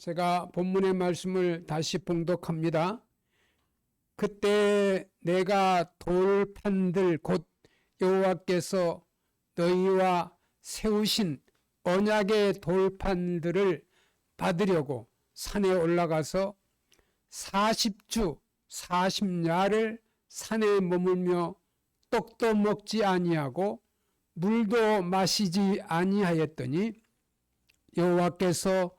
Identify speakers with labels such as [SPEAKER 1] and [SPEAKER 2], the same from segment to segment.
[SPEAKER 1] 제가 본문의 말씀을 다시 봉독합니다. 그때 내가 돌판들 곧 여호와께서 너희와 세우신 언약의 돌판들을 받으려고 산에 올라가서 40주 40야를 산에 머물며 떡도 먹지 아니하고 물도 마시지 아니하였더니 여호와께서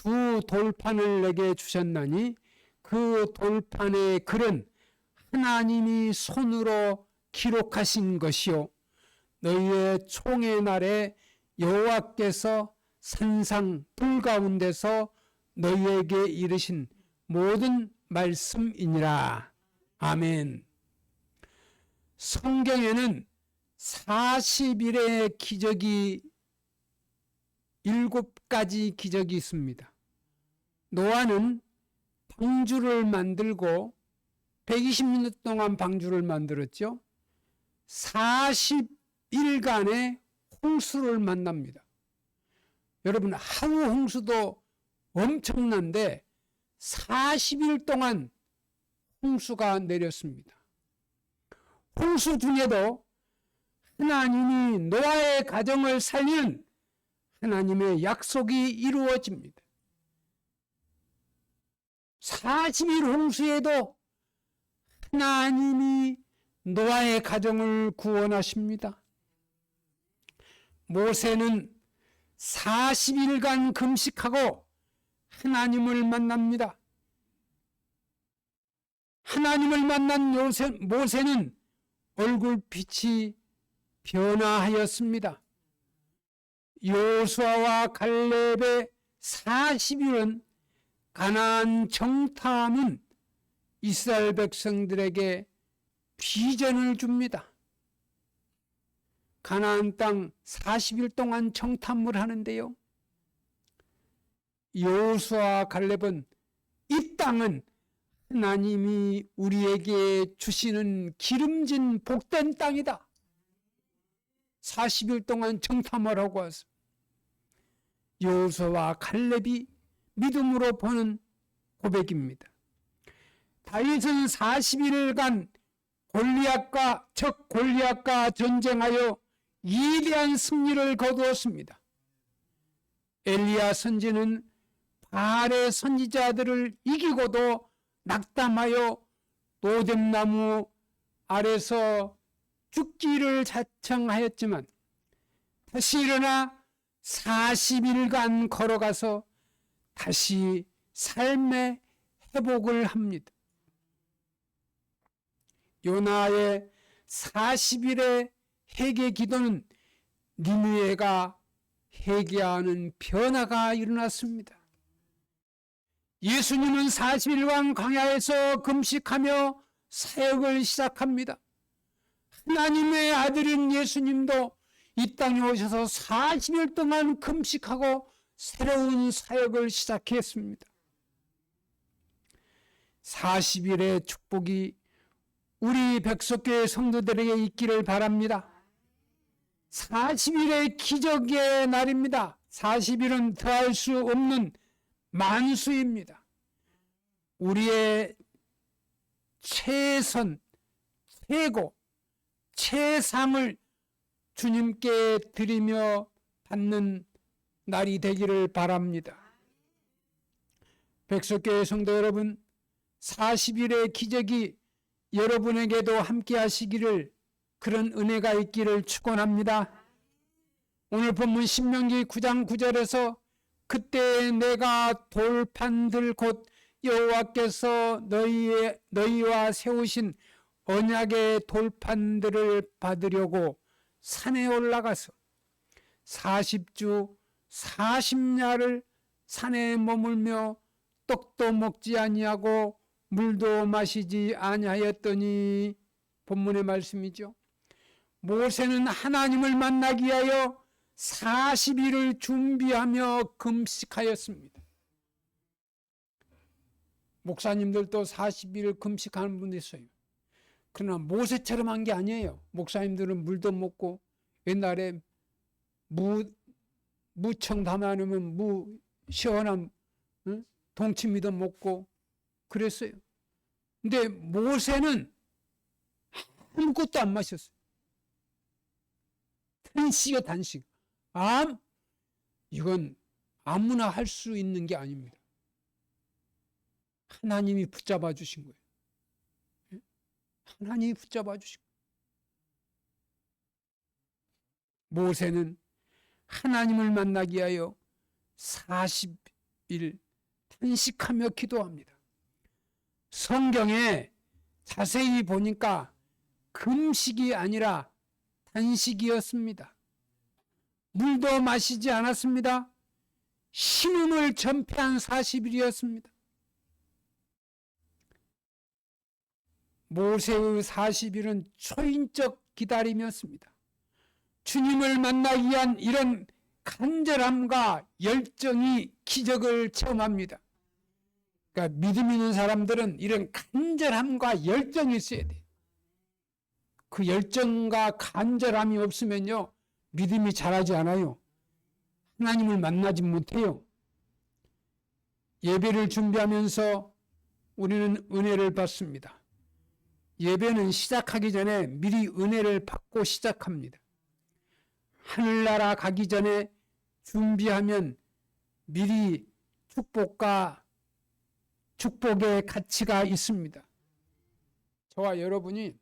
[SPEAKER 1] 두 돌판을 내게 주셨나니 그 돌판의 글은 하나님이 손으로 기록하신 것이요 너희의 총의 날에 여호와께서 산상 불 가운데서 너희에게 이르신 모든 말씀이니라. 아멘. 성경에는 40일의 기적이 7가지 기적이 있습니다. 노아는 방주를 만들고 120년 동안 방주를 만들었죠. 40일간의 홍수를 만납니다. 여러분, 하루 홍수도 엄청난데 40일 동안 홍수가 내렸습니다. 홍수 중에도 하나님이 노아의 가정을 살리는 하나님의 약속이 이루어집니다. 40일 홍수에도 하나님이 노아의 가정을 구원하십니다. 모세는 40일간 금식하고 하나님을 만납니다. 하나님을 만난 모세는 얼굴빛이 변화하였습니다. 여호수아와 갈렙의 40일은 가나안 정탐은 이스라엘 백성들에게 비전을 줍니다. 가나안 땅 40일 동안 정탐을 하는데요. 여호수아와 갈렙은 이 땅은 하나님이 우리에게 주시는 기름진 복된 땅이다. 40일 동안 정탐을 하고 왔습니다. 여호수아와 갈렙이 믿음으로 보는 고백입니다. 다윗은 40일간 골리앗과 전쟁하여 위대한 승리를 거두었습니다. 엘리야 선지는 바알의 선지자들을 이기고도 낙담하여 노뎀나무 아래서 죽기를 자청하였지만 다시 일어나 40일간 걸어가서 다시 삶의 회복을 합니다. 요나의 40일의 회개 기도는 니느웨가 회개하는 변화가 일어났습니다. 예수님은 40일간 광야에서 금식하며 사역을 시작합니다. 하나님의 아들인 예수님도 이 땅에 오셔서 40일 동안 금식하고 새로운 사역을 시작했습니다. 40일의 축복이 우리 백석교회 성도들에게 있기를 바랍니다. 40일의 기적의 날입니다. 40일은 더할 수 없는 만수입니다. 우리의 최선, 최고, 최상을 주님께 드리며 받는 날이 되기를 바랍니다. 백석교회 성도 여러분, 40일의 기적이 여러분에게도 함께 하시기를, 그런 은혜가 있기를 축원합니다. 오늘 본문 신명기 9장 9절에서 그때 내가 돌판들 곧 여호와께서 너희와 세우신 언약의 돌판들을 받으려고 산에 올라가서 40주 40야를 산에 머물며 떡도 먹지 아니하고 물도 마시지 아니하였더니, 본문의 말씀이죠. 모세는 하나님을 만나기 위하여 40일을 준비하며 금식하였습니다. 목사님들도 40일 금식하는 분도 있어요. 그러나 모세처럼 한 게 아니에요. 목사님들은 물도 먹고, 옛날에 무청 담아놓으면 시원한 응? 동치미도 먹고 그랬어요. 근데 모세는 아무것도 안 마셨어요. 단식이요, 단식. 이건 아무나 할 수 있는 게 아닙니다. 하나님이 붙잡아 주신 거예요. 하나님이 붙잡아 주신 거예요. 모세는 하나님을 만나기 위하여 40일 단식하며 기도합니다. 성경에 자세히 보니까 금식이 아니라 단식이었습니다. 물도 마시지 않았습니다. 신음을 전폐한 40일이었습니다. 모세의 40일은 초인적 기다림이었습니다. 주님을 만나기 위한 이런 간절함과 열정이 기적을 체험합니다. 그러니까 믿음 있는 사람들은 이런 간절함과 열정이 있어야 돼요. 그 열정과 간절함이 없으면요, 믿음이 자라지 않아요. 하나님을 만나지 못해요. 예배를 준비하면서 우리는 은혜를 받습니다. 예배는 시작하기 전에 미리 은혜를 받고 시작합니다. 하늘나라 가기 전에 준비하면 미리 축복의 가치가 있습니다. 저와 여러분이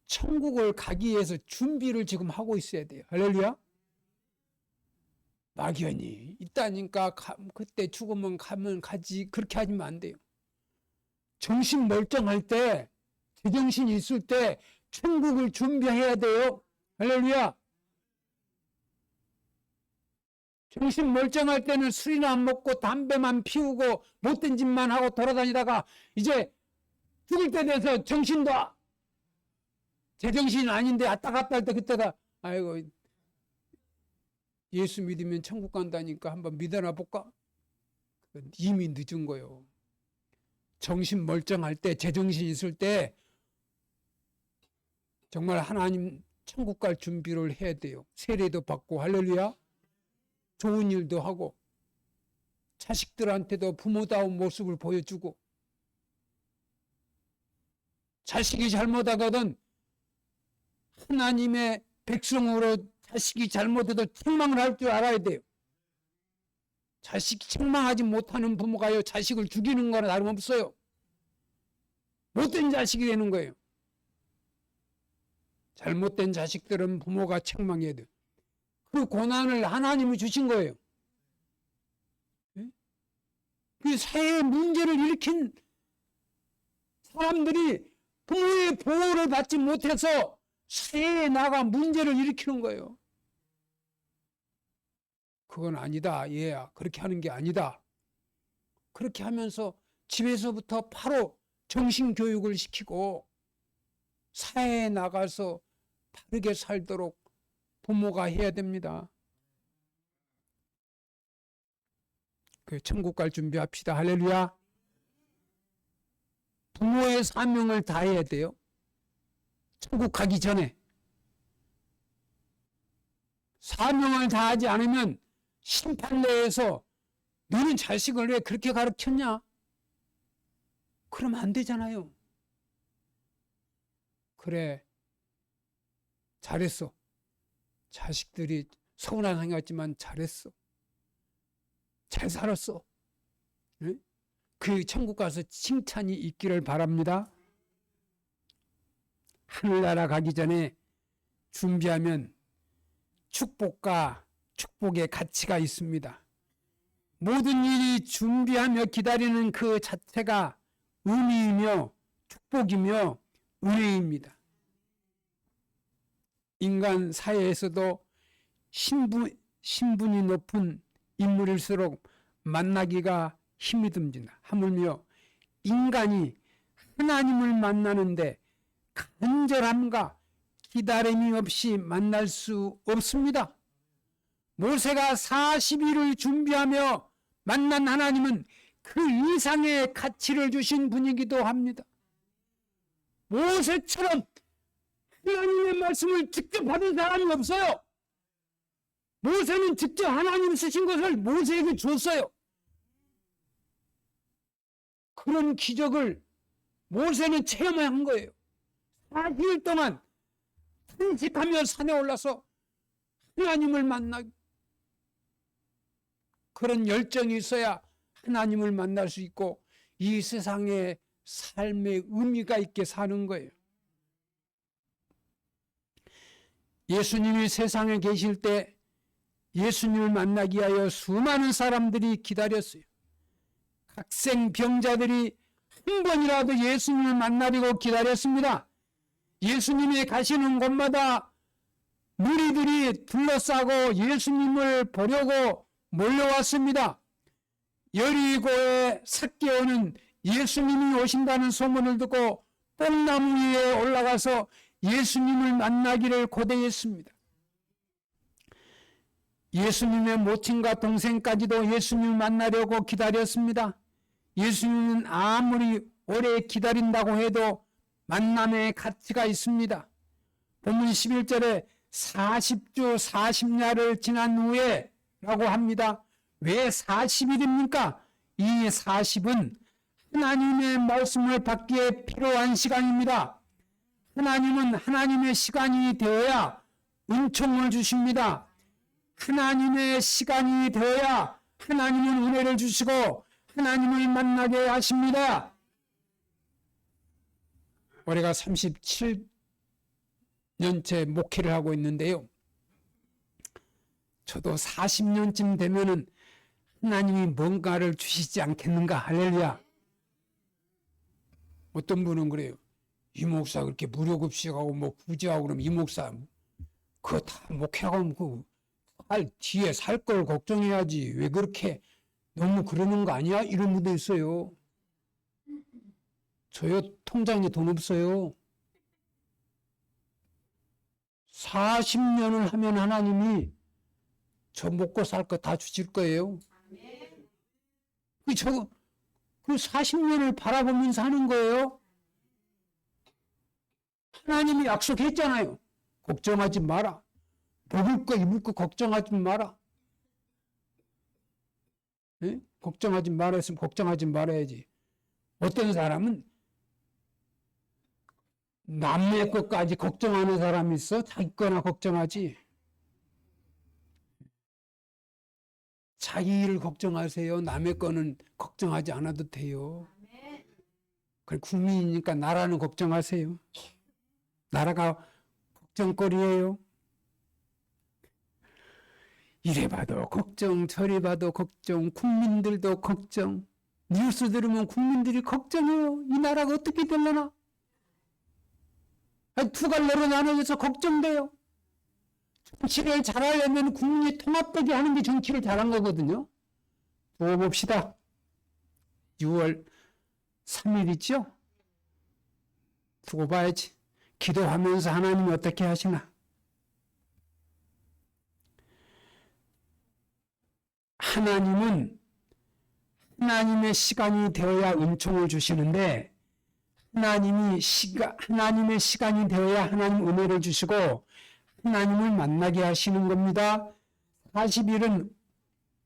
[SPEAKER 1] 천국을 가기 위해서 준비를 지금 하고 있어야 돼요. 할렐루야. 막연히 있다니까 그때 죽으면 가면 가지, 그렇게 하면 안 돼요. 정신 멀쩡할 때, 제정신이 있을 때 천국을 준비해야 돼요. 할렐루야. 정신 멀쩡할 때는 술이나 안 먹고 담배만 피우고 못된 짓만 하고 돌아다니다가 이제 죽을 때 돼서 정신도 제정신이 아닌데 왔다 갔다 할 때 그때가 아이고 예수 믿으면 천국 간다니까 한번 믿어나 볼까? 이미 늦은 거예요. 정신 멀쩡할 때, 제정신 있을 때 정말 하나님 천국 갈 준비를 해야 돼요. 세례도 받고 할렐루야. 좋은 일도 하고 자식들한테도 부모다운 모습을 보여주고, 자식이 잘못하거든 하나님의 백성으로 자식이 잘못해도 책망을 할 줄 알아야 돼요. 자식이 책망하지 못하는 부모가요, 자식을 죽이는 거나 다름없어요. 못된 자식이 되는 거예요. 잘못된 자식들은 부모가 책망해야 돼요. 그 고난을 하나님이 주신 거예요. 그 사회의 문제를 일으킨 사람들이 부모의 보호를 받지 못해서 사회에 나가 문제를 일으키는 거예요. 그건 아니다. 얘야, 그렇게 하는 게 아니다. 그렇게 하면서 집에서부터 바로 정신교육을 시키고 사회에 나가서 바르게 살도록 부모가 해야 됩니다. 그 천국 갈 준비합시다. 할렐루야. 부모의 사명을 다해야 돼요. 천국 가기 전에. 사명을 다하지 않으면 심판대에서 너는 자식을 왜 그렇게 가르쳤냐? 그러면 안 되잖아요. 그래, 잘했어. 자식들이 서운한 생각했지만 잘했어. 잘 살았어. 네? 그 천국 가서 칭찬이 있기를 바랍니다. 하늘나라 가기 전에 준비하면 축복과 축복의 가치가 있습니다. 모든 일이 준비하며 기다리는 그 자체가 의미이며 축복이며 은혜입니다. 인간 사회에서도 신분이 높은 인물일수록 만나기가 힘이 듭니다. 하물며 인간이 하나님을 만나는데 간절함과 기다림이 없이 만날 수 없습니다. 모세가 40일을 준비하며 만난 하나님은 그 이상의 가치를 주신 분이기도 합니다. 모세처럼 하나님의 말씀을 직접 받은 사람이 없어요. 모세는 직접 하나님 쓰신 것을 모세에게 줬어요. 그런 기적을 모세는 체험한 거예요. 40일 동안 탄식하며 산에 올라서 하나님을 만나고, 그런 열정이 있어야 하나님을 만날 수 있고 이 세상에 삶의 의미가 있게 사는 거예요. 예수님이 세상에 계실 때 예수님을 만나기 위하여 수많은 사람들이 기다렸어요. 각생병자들이 한 번이라도 예수님을 만나려고 기다렸습니다. 예수님이 가시는 곳마다 무리들이 둘러싸고 예수님을 보려고 몰려왔습니다. 여리고의 삭개오는 예수님이 오신다는 소문을 듣고 뽕나무 위에 올라가서 예수님을 만나기를 고대했습니다. 예수님의 모친과 동생까지도 예수님을 만나려고 기다렸습니다. 예수님은 아무리 오래 기다린다고 해도 만남의 가치가 있습니다. 본문 11절에 40주 40야를 지난 후에 라고 합니다. 왜 40일입니까? 이 40은 하나님의 말씀을 받기에 필요한 시간입니다. 하나님은 하나님의 시간이 되어야 은총을 주십니다. 하나님의 시간이 되어야 하나님은 은혜를 주시고 하나님을 만나게 하십니다. 올해가 37년째 목회를 하고 있는데요. 저도 40년쯤 되면은 하나님이 뭔가를 주시지 않겠는가. 할렐루야. 어떤 분은 그래요. 이 목사 그렇게 무료급식하고 뭐 부지하고 그러면 이 목사 그거 다 목회하고 하면 뒤에 살 걸 걱정해야지. 왜 그렇게 너무 그러는 거 아니야? 이런 분도 있어요. 저요 통장에 돈 없어요. 40년을 하면 하나님이 저 먹고 살 거 다 주실 거예요. 그 40년을 바라보면서 하는 거예요. 하나님이 약속했잖아요. 걱정하지 마라. 먹을 거 입을 거 걱정하지 마라. 네? 걱정하지 마라 했으면 걱정하지 말아야지. 어떤 사람은 남의 것까지 걱정하는 사람이 있어. 자기 거나 걱정하지. 자기 일을 걱정하세요. 남의 거는 걱정하지 않아도 돼요. 그래, 국민이니까 나라는 걱정하세요. 나라가 걱정거리예요. 이래 봐도 걱정, 저래 봐도 걱정, 국민들도 걱정. 뉴스 들으면 국민들이 걱정해요. 이 나라가 어떻게 되려나? 두 갈래로 나눠져서 걱정돼요. 정치를 잘하려면 국민이 통합되게 하는 게 정치를 잘한 거거든요. 두고 봅시다. 6월 3일 있죠? 두고 봐야지. 기도하면서 하나님이 어떻게 하시나. 하나님은 하나님의 시간이 되어야 은총을 주시는데 하나님의 시간이 되어야 하나님 은혜를 주시고 하나님을 만나게 하시는 겁니다. 40일은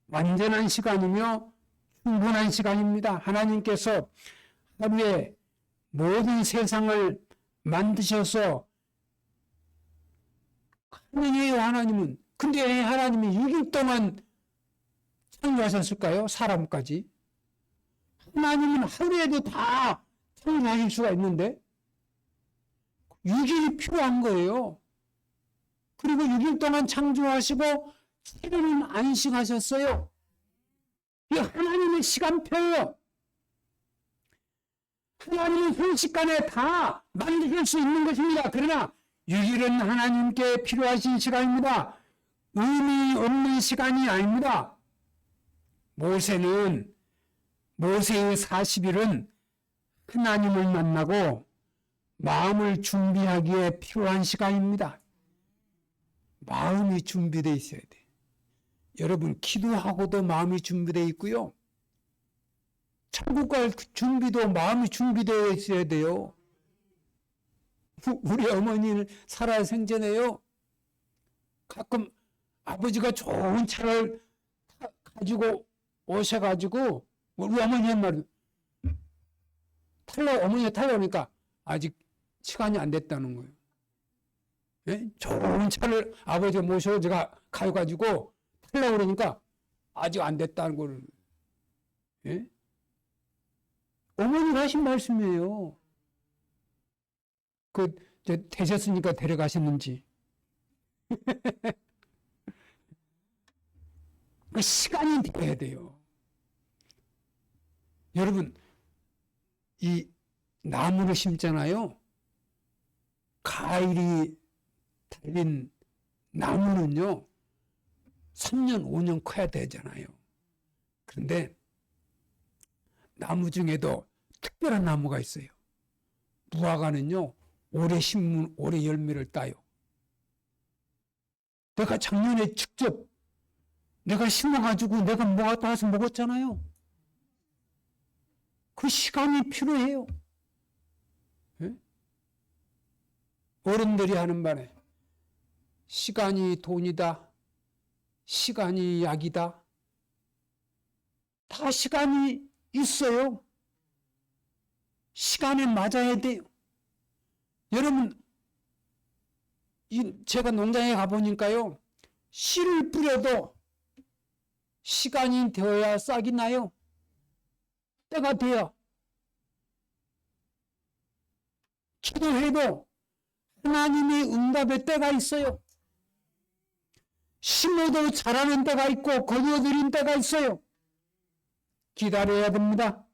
[SPEAKER 1] 완전한 시간이며 충분한 시간입니다. 하나님께서 하루에 모든 세상을 만드셔서 가능해요. 하나님은. 근데 왜 하나님이 6일 동안 창조하셨을까요? 사람까지. 하나님은 하루에도 다 창조하실 수가 있는데 6일이 필요한 거예요. 그리고 6일 동안 창조하시고 7일은 안식하셨어요. 이게 하나님의 시간표예요. 하나님은 순식간에 다 만드실 수 있는 것입니다. 그러나 6일은 하나님께 필요하신 시간입니다. 의미 없는 시간이 아닙니다. 모세의 40일은 하나님을 만나고 마음을 준비하기에 필요한 시간입니다. 마음이 준비되어 있어야 돼. 여러분 기도하고도 마음이 준비되어 있고요. 천국 갈 준비도 마음이 준비되어 있어야 돼요. 우리 어머니는 살아생전에요. 가끔 아버지가 좋은 차를 가지고 오셔가지고 우리 어머니 한 말은 어머니가 탈라오니까 아직 시간이 안 됐다는 거예요. 예? 좋은 차를 아버지가 모셔 제가 가가지고 탈라고 그러니까 아직 안 됐다는 거를. 예? 어머니가 하신 말씀이에요. 되셨으니까 데려가셨는지. 그 시간이 돼야 돼요. 여러분, 이 나무를 심잖아요. 가을이 달린 나무는요, 3년, 5년 커야 되잖아요. 그런데 나무 중에도 특별한 나무가 있어요. 무화과는요, 오래 심으면 오래 열매를 따요. 내가 작년에 직접 내가 심어가지고 내가 무화과 따서 먹었잖아요. 그 시간이 필요해요. 네? 어른들이 하는 말에 시간이 돈이다. 시간이 약이다. 다 시간이 있어요. 시간에 맞아야 돼요. 여러분, 제가 농장에 가보니까요, 씨를 뿌려도 시간이 되어야 싹이 나요. 때가 돼야. 기도해도 하나님의 응답의 때가 있어요. 심어도 자라는 때가 있고 거두어들인 때가 있어요. 기다려야 됩니다.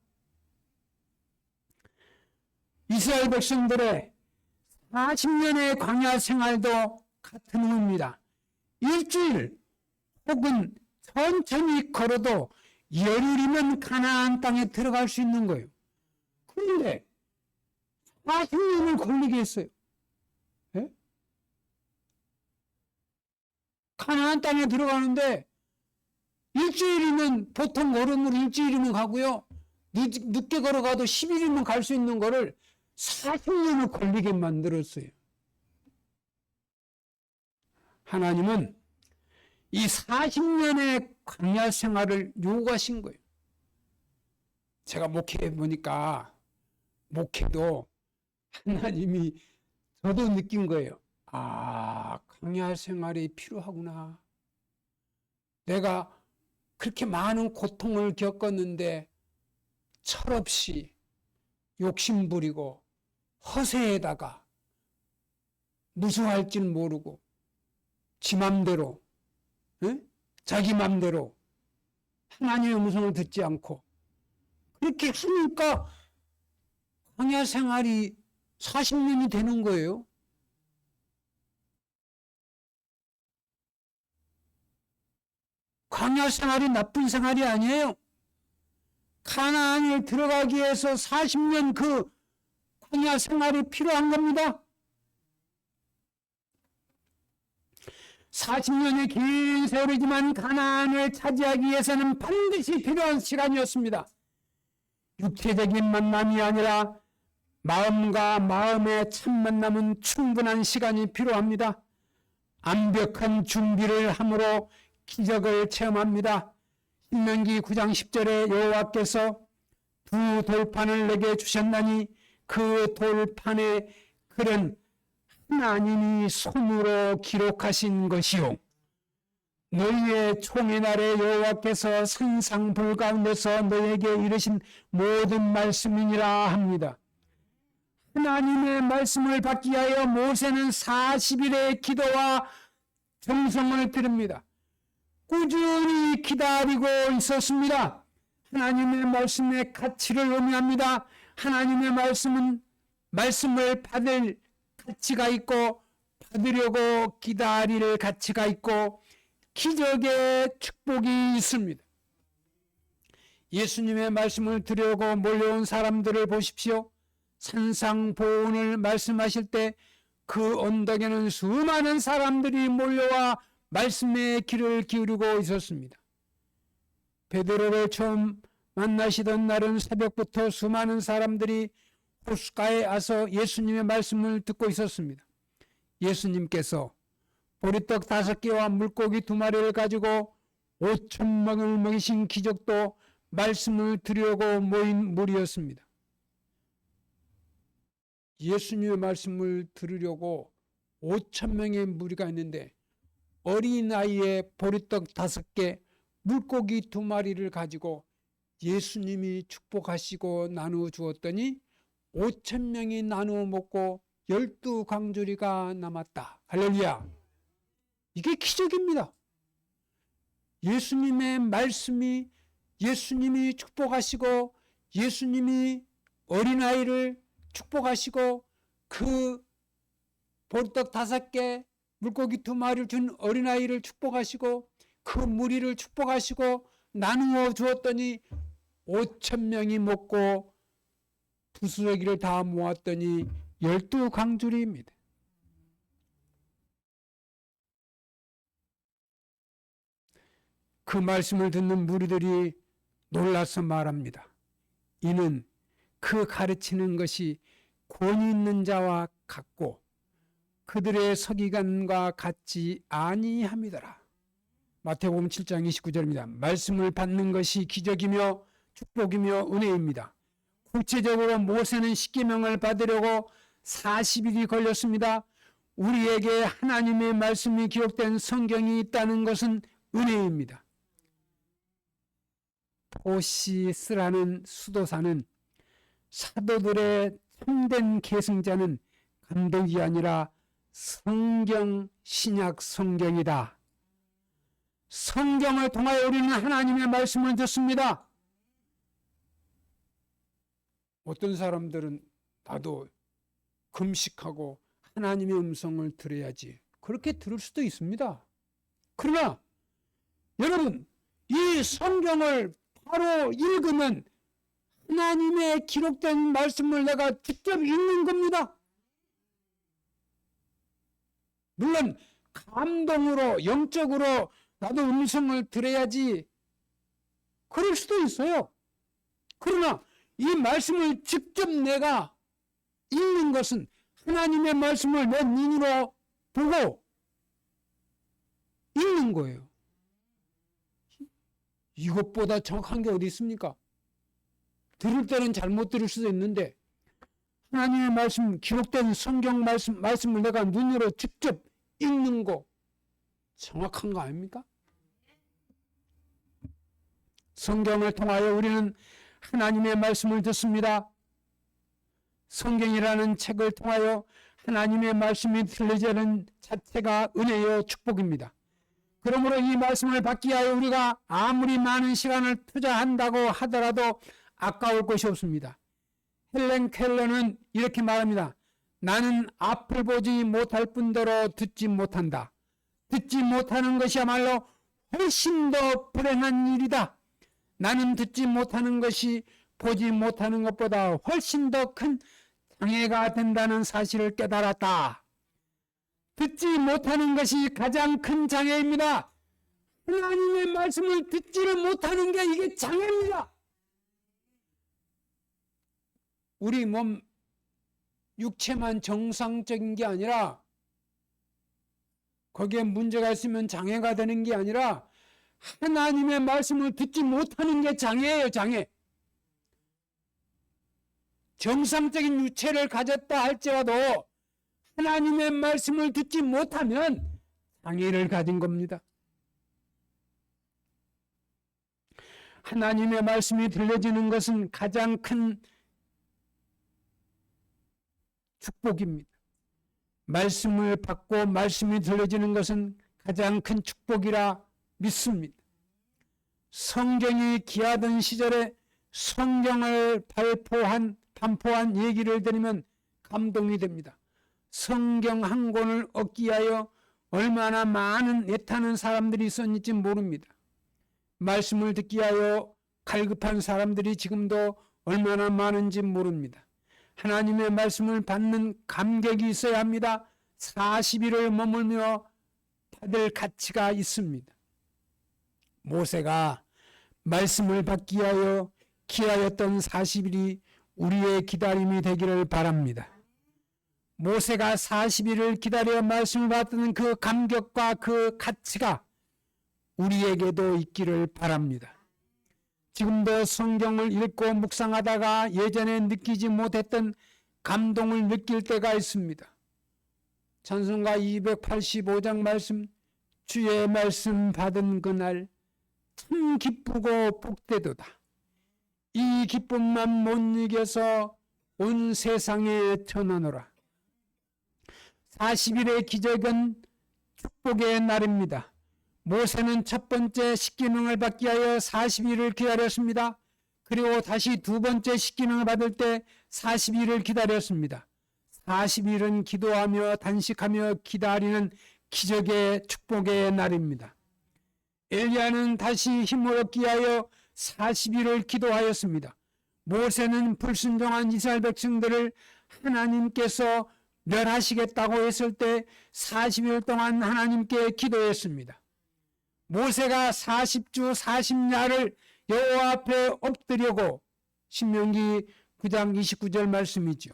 [SPEAKER 1] 이스라엘 백성들의 40년의 광야 생활도 같은 의미입니다. 일주일 혹은 천천히 걸어도 열흘이면 가나안 땅에 들어갈 수 있는 거예요. 그런데 40년을 걸리게 했어요. 예? 가나안 땅에 들어가는데 일주일이면 보통 걸음으로 일주일이면 가고요. 늦게 걸어가도 10일이면 갈 수 있는 거를 40년을 걸리게 만들었어요. 하나님은 이 40년의 광야 생활을 요구하신 거예요. 제가 목회해 보니까 목회도 하나님이 저도 느낀 거예요. 아, 광야 생활이 필요하구나. 내가 그렇게 많은 고통을 겪었는데 철없이 욕심부리고 허세에다가 무수할 줄 모르고 지 맘대로, 자기 맘대로 하나님의 음성을 듣지 않고 그렇게 하니까 광야 생활이 40년이 되는 거예요. 광야 생활이 나쁜 생활이 아니에요. 가나안에 들어가기 위해서 40년 그 광야 생활이 필요한 겁니다. 40년의 긴 세월이지만 가나안을 차지하기 위해서는 반드시 필요한 시간이었습니다. 육체적인 만남이 아니라 마음과 마음의 참 만남은 충분한 시간이 필요합니다. 완벽한 준비를 함으로 기적을 체험합니다. 신명기 9장 10절에 여호와께서 두 돌판을 내게 주셨나니 그 돌판의 글은 하나님이 손으로 기록하신 것이요 너희의 총의 날에 여호와께서 산상불 가운데서 너희에게 이르신 모든 말씀이니라 합니다. 하나님의 말씀을 받기 위하여 모세는 40일의 기도와 정성을 들입니다. 꾸준히 기다리고 있었습니다. 하나님의 말씀의 가치를 의미합니다. 하나님의 말씀을 받을 가치가 있고 받으려고 기다릴 가치가 있고 기적의 축복이 있습니다. 예수님의 말씀을 들으려고 몰려온 사람들을 보십시오. 산상보훈을 말씀하실 때 그 언덕에는 수많은 사람들이 몰려와 말씀의 귀를 기울이고 있었습니다. 베드로를 처음 만나시던 날은 새벽부터 수많은 사람들이 호숫가에 와서 예수님의 말씀을 듣고 있었습니다. 예수님께서 보리떡 5개와 물고기 2마리를 가지고 5,000명을 먹이신 기적도 말씀을 들으려고 모인 무리였습니다. 예수님의 말씀을 들으려고 5천 명의 무리가 있는데 어린아이의 보리떡 5개, 물고기 2마리를 가지고 예수님이 축복하시고 나누어 주었더니 5천 명이 나누어 먹고 12광주리가 남았다. 할렐루야. 이게 기적입니다. 예수님의 말씀이, 예수님이 축복하시고 예수님이 어린아이를 축복하시고 그 보리떡 5개, 물고기 2마리를 준 어린아이를 축복하시고 그 무리를 축복하시고 나누어 주었더니 5천 명이 먹고 부스러기를 다 모았더니 12광주리입니다. 그 말씀을 듣는 무리들이 놀라서 말합니다. 이는 그 가르치는 것이 권위 있는 자와 같고 그들의 서기관과 같지 아니함이더라. 마태복음 7장 29절입니다. 말씀을 받는 것이 기적이며 축복이며 은혜입니다. 구체적으로 모세는 십계명을 받으려고 40일이 걸렸습니다. 우리에게 하나님의 말씀이 기록된 성경이 있다는 것은 은혜입니다. 포시스라는 수도사는 사도들의 참된 계승자는 감독이 아니라 성경, 신약 성경이다. 성경을 통하여 우리는 하나님의 말씀을 듣습니다. 어떤 사람들은 나도 금식하고 하나님의 음성을 들어야지, 그렇게 들을 수도 있습니다. 그러나 여러분, 이 성경을 바로 읽으면 하나님의 기록된 말씀을 내가 직접 읽는 겁니다. 물론 감동으로, 영적으로 나도 음성을 들어야지, 그럴 수도 있어요. 그러나 이 말씀을 직접 내가 읽는 것은 하나님의 말씀을 내 눈으로 보고 읽는 거예요. 이것보다 정확한 게 어디 있습니까? 들을 때는 잘못 들을 수도 있는데 하나님의 말씀, 기록된 성경 말씀을 내가 눈으로 직접 읽는 거 정확한 거 아닙니까? 성경을 통하여 우리는 하나님의 말씀을 듣습니다. 성경이라는 책을 통하여 하나님의 말씀이 들려지는 자체가 은혜요 축복입니다. 그러므로 이 말씀을 받기 위하여 우리가 아무리 많은 시간을 투자한다고 하더라도 아까울 것이 없습니다. 헬렌 켈러는 이렇게 말합니다. 나는 앞을 보지 못할 뿐더러 듣지 못한다. 듣지 못하는 것이야말로 훨씬 더 불행한 일이다. 나는 듣지 못하는 것이 보지 못하는 것보다 훨씬 더 큰 장애가 된다는 사실을 깨달았다. 듣지 못하는 것이 가장 큰 장애입니다. 하나님의 말씀을 듣지를 못하는 게 이게 장애입니다. 우리 몸 육체만 정상적인 게 아니라, 거기에 문제가 있으면 장애가 되는 게 아니라 하나님의 말씀을 듣지 못하는 게 장애예요, 장애. 정상적인 유체를 가졌다 할지라도 하나님의 말씀을 듣지 못하면 장애를 가진 겁니다. 하나님의 말씀이 들려지는 것은 가장 큰 축복입니다. 말씀을 받고 말씀이 들려지는 것은 가장 큰 축복이라 믿습니다. 성경이 귀하던 시절에 성경을 반포한 얘기를 들으면 감동이 됩니다. 성경 한 권을 얻기 위하여 얼마나 많은 애타는 사람들이 있었는지 모릅니다. 말씀을 듣기 위하여 갈급한 사람들이 지금도 얼마나 많은지 모릅니다. 하나님의 말씀을 받는 감격이 있어야 합니다. 40일을 머물며 받을 가치가 있습니다. 모세가 말씀을 받기 위하여 기다렸던 40일이 우리의 기다림이 되기를 바랍니다. 모세가 40일을 기다려 말씀을 받는 그 감격과 그 가치가 우리에게도 있기를 바랍니다. 지금도 성경을 읽고 묵상하다가 예전에 느끼지 못했던 감동을 느낄 때가 있습니다. 찬송가 285장 말씀, 주의 말씀 받은 그날 참 기쁘고 복되도다. 이 기쁨만 못 이겨서 온 세상에 전하노라. 40일의 기적은 축복의 날입니다. 모세는 첫 번째 십계명을 받기 위하여 40일을 기다렸습니다. 그리고 다시 두 번째 십계명을 받을 때 40일을 기다렸습니다. 40일은 기도하며 단식하며 기다리는 기적의 축복의 날입니다. 엘리야는 다시 힘을 얻기 위하여 40일을 기도하였습니다. 모세는 불순종한 이스라엘 백성들을 하나님께서 멸하시겠다고 했을 때 40일 동안 하나님께 기도했습니다. 모세가 40주 40야를 여호와 앞에 엎드려고 신명기 9장 29절 말씀이죠.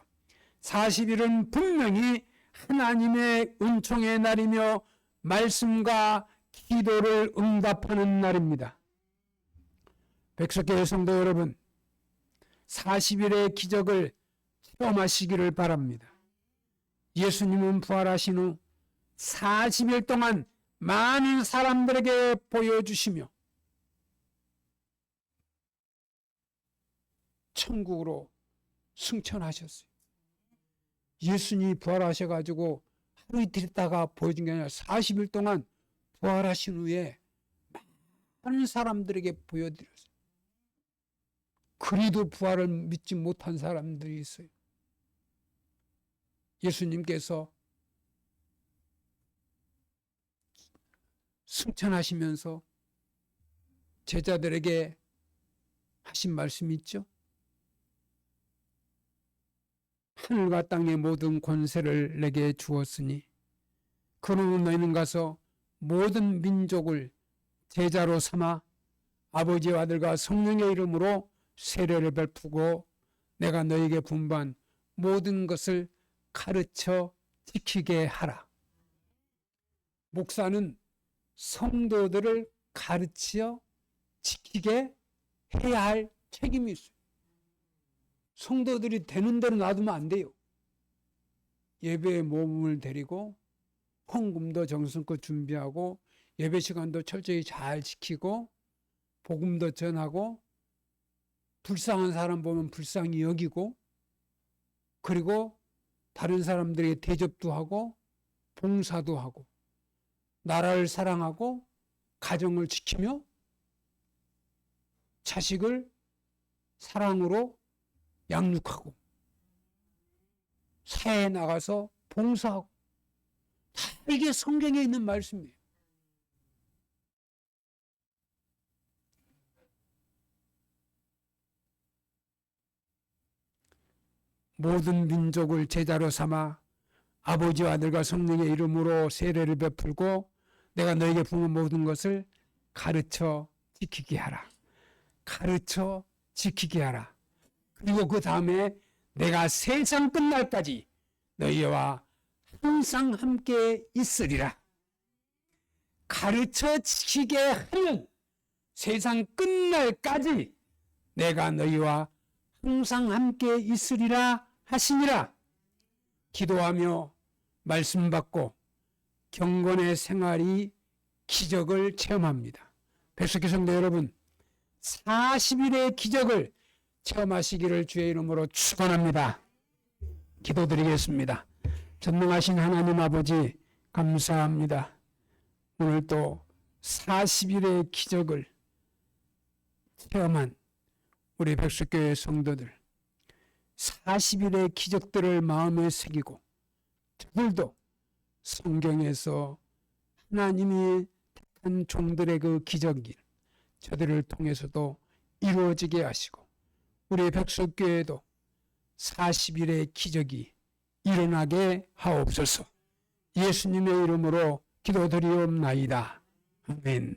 [SPEAKER 1] 40일은 분명히 하나님의 은총의 날이며 말씀과 기도를 응답하는 날입니다. 백석교회 성도 여러분, 40일의 기적을 체험하시기를 바랍니다. 예수님은 부활하신 후 40일 동안 많은 사람들에게 보여주시며 천국으로 승천하셨어요. 예수님이 부활하셔가지고 하루 이틀 있다가 보여준 게 아니라 40일 동안 부활하신 후에 많은 사람들에게 보여드렸어요. 그리도 부활을 믿지 못한 사람들이 있어요. 예수님께서 승천하시면서 제자들에게 하신 말씀이 있죠. 하늘과 땅의 모든 권세를 내게 주었으니 그러므로 너희는 가서 모든 민족을 제자로 삼아 아버지와 아들과 성령의 이름으로 세례를 베푸고 내가 너희에게 분부한 모든 것을 가르쳐 지키게 하라. 목사는 성도들을 가르쳐 지키게 해야 할 책임이 있어요. 성도들이 되는 대로 놔두면 안 돼요. 예배에 모범을 데리고 헌금도 정성껏 준비하고 예배 시간도 철저히 잘 지키고 복음도 전하고 불쌍한 사람 보면 불쌍히 여기고 그리고 다른 사람들에게 대접도 하고 봉사도 하고 나라를 사랑하고 가정을 지키며 자식을 사랑으로 양육하고 사회에 나가서 봉사하고 다 이게 성경에 있는 말씀이에요. 모든 민족을 제자로 삼아 아버지와 아들과 성령의 이름으로 세례를 베풀고 내가 너에게 부은 모든 것을 가르쳐 지키게 하라. 가르쳐 지키게 하라. 그리고 그 다음에 내가 세상 끝날까지 너희와 항상 함께 있으리라. 가르쳐 지키게 하면 세상 끝날까지 내가 너희와 항상 함께 있으리라 하시니라. 기도하며 말씀 받고 경건의 생활이 기적을 체험합니다. 백석기 성도 여러분, 40일의 기적을 체험하시기를 주의 이름으로 축원합니다. 기도드리겠습니다. 전능하신 하나님 아버지 감사합니다. 오늘 또 40일의 기적을 체험한 우리 백석교회 성도들 40일의 기적들을 마음에 새기고 저들도 성경에서 하나님이 택한 종들의 그 기적이 저들을 통해서도 이루어지게 하시고 우리 백석교회도 40일의 기적이 일어나게 하옵소서. 예수님의 이름으로 기도드리옵나이다. 아멘.